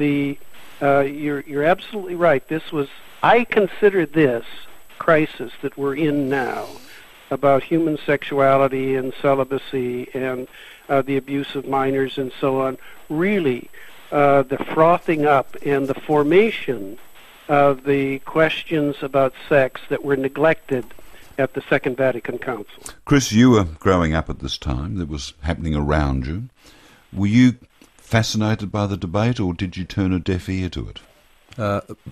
You're absolutely right. I consider this crisis that we're in now about human sexuality and celibacy and the abuse of minors and so on, really the frothing up and the formation of the questions about sex that were neglected at the Second Vatican Council. Chris, you were growing up at this time. That was happening around you. Were you fascinated by the debate, or did you turn a deaf ear to it?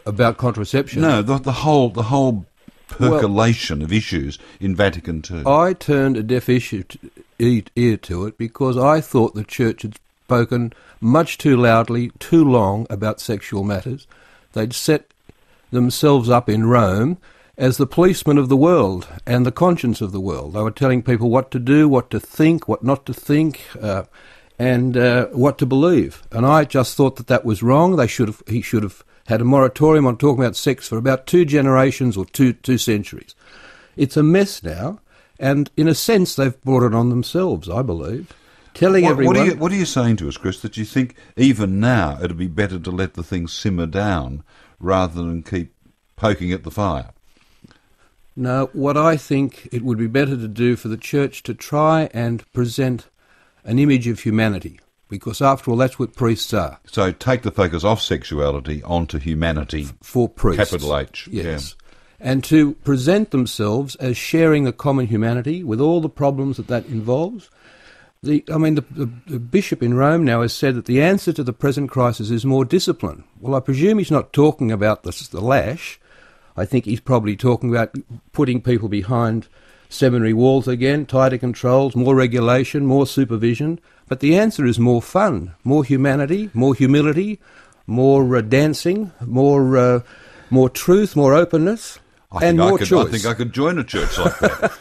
About contraception? No, the whole percolation of issues in Vatican II. I turned a deaf ear to it because I thought the Church had spoken much too loudly, too long about sexual matters. They'd set themselves up in Rome as the policemen of the world and the conscience of the world. They were telling people what to do, what to think, what not to think, and what to believe. And I just thought that was wrong. He should have had a moratorium on talking about sex for about 2 generations or two centuries. It's a mess now, and in a sense they've brought it on themselves, I believe. Telling everyone... What are you saying to us, Chris, that you think even now it'd be better to let the thing simmer down rather than keep poking at the fire? No, what I think it would be better to do for the Church to try and present an image of humanity, because after all, that's what priests are. So take the focus off sexuality onto humanity. For priests. Capital H. Yes. Yeah. And to present themselves as sharing a common humanity with all the problems that involves. The bishop in Rome now has said that the answer to the present crisis is more discipline. Well, I presume he's not talking about the lash. I think he's probably talking about putting people behind seminary walls again, tighter controls, more regulation, more supervision. But the answer is more fun, more humanity, more humility, more dancing, more truth, more openness, and more choice. I think I could join a church like that.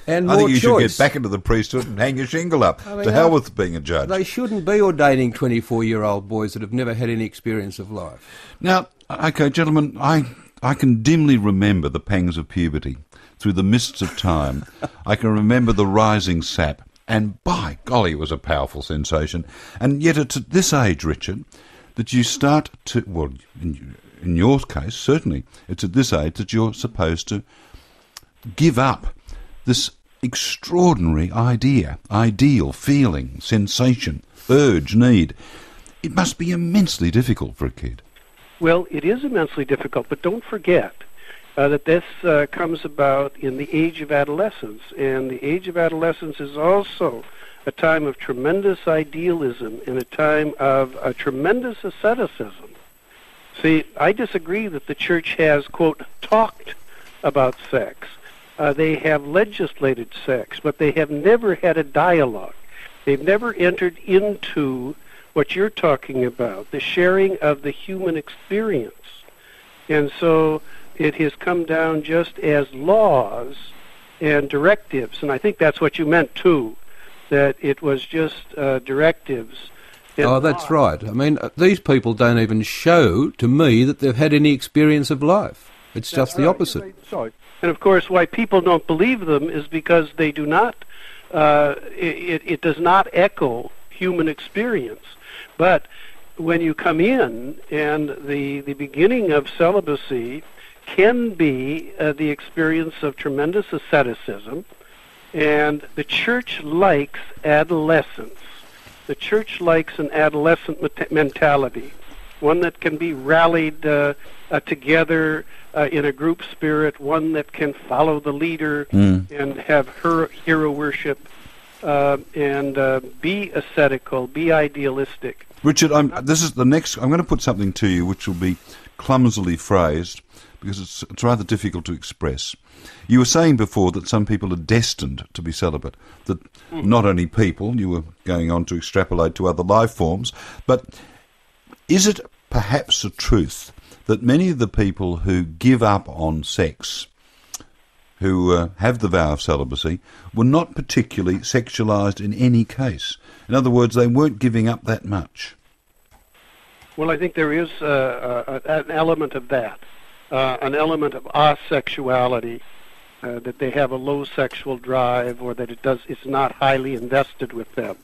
And I think you choice. should get back into the priesthood and hang your shingle up. To hell with being a judge. They shouldn't be ordaining 24-year-old boys that have never had any experience of life. Now, okay, gentlemen, I can dimly remember the pangs of puberty. Through the mists of time, I can remember the rising sap, and by golly, it was a powerful sensation. And yet it's at this age, Richard, that you start to, well, in your case, certainly, it's at this age that you're supposed to give up this extraordinary ideal, feeling, sensation, urge, need. It must be immensely difficult for a kid. Well, it is immensely difficult, but don't forget that this comes about in the age of adolescence, and the age of adolescence is also a time of tremendous idealism and a time of tremendous asceticism. See, I disagree that the Church has, quote, talked about sex. They have legislated sex, but they have never had a dialogue. They've never entered into what you're talking about, the sharing of the human experience. And so it has come down just as laws and directives, and I think that's what you meant too, that it was just directives. Oh, that's right. I mean, these people don't even show to me that they've had any experience of life. It's just the opposite. And of course, why people don't believe them is because they do not, it does not echo human experience. But when you come in, and the beginning of celibacy can be the experience of tremendous asceticism, and the Church likes adolescence. The Church likes an adolescent mentality, one that can be rallied together in a group spirit, one that can follow the leader and have her hero worship and be ascetical, be idealistic. Richard, this is the next. I'm going to put something to you which will be clumsily phrased because it's rather difficult to express. You were saying before that some people are destined to be celibate, that not only people, you were going on to extrapolate to other life forms, but is it perhaps a truth that many of the people who give up on sex, who have the vow of celibacy, were not particularly sexualised in any case? In other words, they weren't giving up that much. Well, I think there is an element of that, an element of asexuality, that they have a low sexual drive, or that it's not highly invested with them.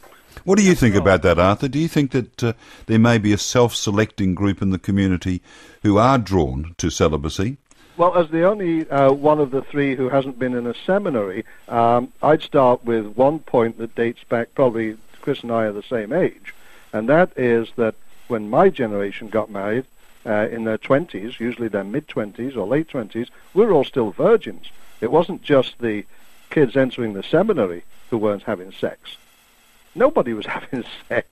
What do you think about that, Arthur? Do you think that there may be a self-selecting group in the community who are drawn to celibacy? Well, as the only one of the three who hasn't been in a seminary, I'd start with one point that dates back, probably Chris and I are the same age, and that is that when my generation got married in their 20s, usually their mid-20s or late 20s, we were all still virgins. It wasn't just the kids entering the seminary who weren't having sex. Nobody was having sex,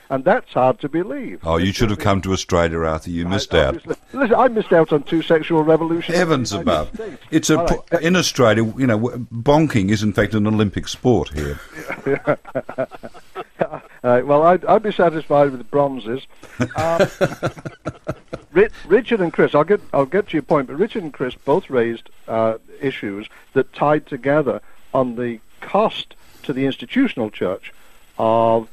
and that's hard to believe. Oh, you should have come to Australia, Arthur. You missed out. Listen, I missed out on two sexual revolutions. Heavens above. It's in Australia, bonking is in fact an Olympic sport here. Well, I'd be satisfied with bronzes. Richard and Chris, I'll get to your point, but Richard and Chris both raised issues that tied together on the cost to the institutional church of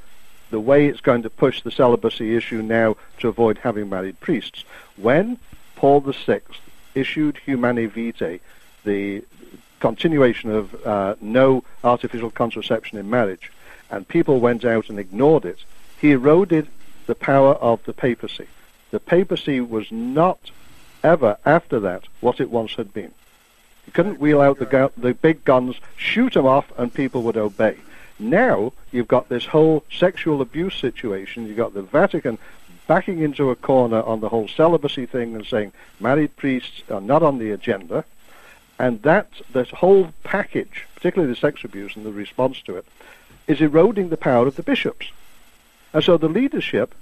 the way it's going to push the celibacy issue now to avoid having married priests. When Paul VI issued Humanae Vitae, the continuation of no artificial contraception in marriage, and people went out and ignored it, he eroded the power of the papacy. The papacy was not ever, after that, what it once had been. You couldn't wheel out the big guns, shoot them off, and people would obey. Now you've got this whole sexual abuse situation. You've got the Vatican backing into a corner on the whole celibacy thing and saying married priests are not on the agenda. And this whole package, particularly the sex abuse and the response to it, is eroding the power of the bishops. And so the leadership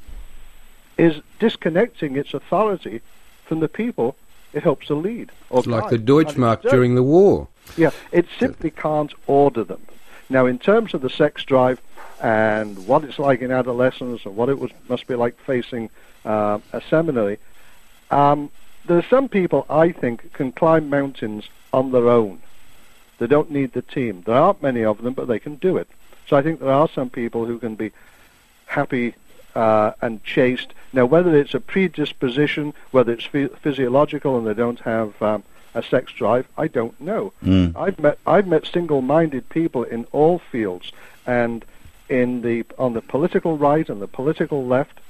is disconnecting its authority from the people it helps to lead. It's like the Deutschmark during the war. Yeah, it simply can't order them. Now, in terms of the sex drive and what it's like in adolescence and what it must be like facing a seminary, there are some people, I think, can climb mountains on their own. They don't need the team. There aren't many of them, but they can do it. So I think there are some people who can be happy and chaste. Now, whether it's a predisposition, whether it's physiological and they don't have a sex drive, I don't know. I've met single-minded people in all fields, and on the political right and the political left,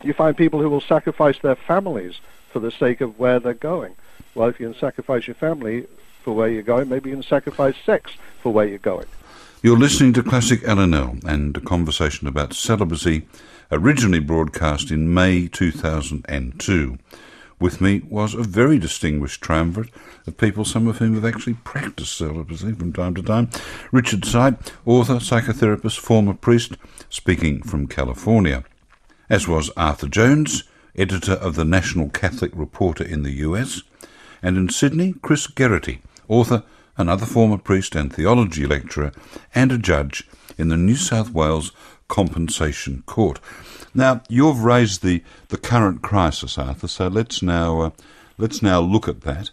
you find people who will sacrifice their families for the sake of where they're going. Well, if you can sacrifice your family for where you're going, maybe you can sacrifice sex for where you're going. You're listening to Classic LNL and a conversation about celibacy, originally broadcast in May 2002. With me was a very distinguished triumvirate of people, some of whom have actually practiced celibacy from time to time. Richard Sipe, author, psychotherapist, former priest, speaking from California. As was Arthur Jones, editor of the National Catholic Reporter in the US. And in Sydney, Chris Geraghty, author, another former priest and theology lecturer, and a judge in the New South Wales Compensation Court. Now, you've raised the current crisis, Arthur, so let's now look at that.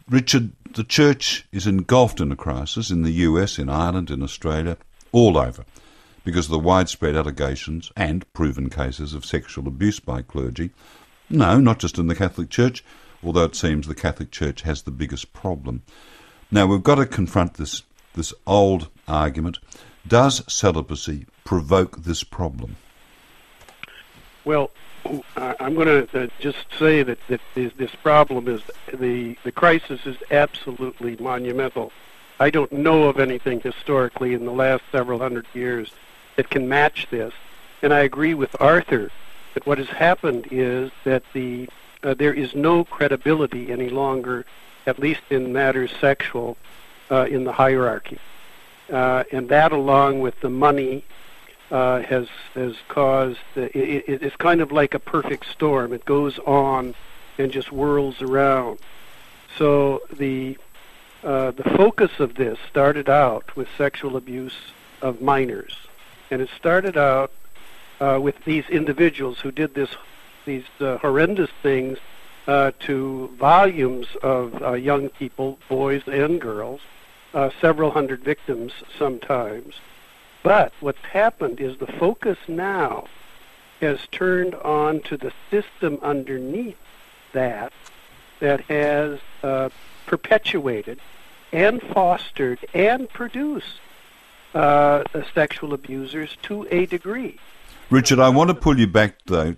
Richard, the Church is engulfed in a crisis in the US, in Ireland, in Australia, all over, because of the widespread allegations and proven cases of sexual abuse by clergy. No, not just in the Catholic Church, although it seems the Catholic Church has the biggest problem. Now, we've got to confront this old argument. Does celibacy provoke this problem? Well, I'm going to just say that this problem is the crisis is absolutely monumental. I don't know of anything historically in the last several hundred years that can match this. And I agree with Arthur that what has happened is that there is no credibility any longer, at least in matters sexual, in the hierarchy. And that, along with the money, has caused, it's kind of like a perfect storm. It goes on and just whirls around. So the focus of this started out with sexual abuse of minors. And it started out with these individuals who did these horrendous things to volumes of young people, boys and girls, several hundred victims sometimes. But what's happened is the focus now has turned on to the system underneath that has perpetuated and fostered and produced sexual abusers to a degree. Richard, I want to pull you back, though.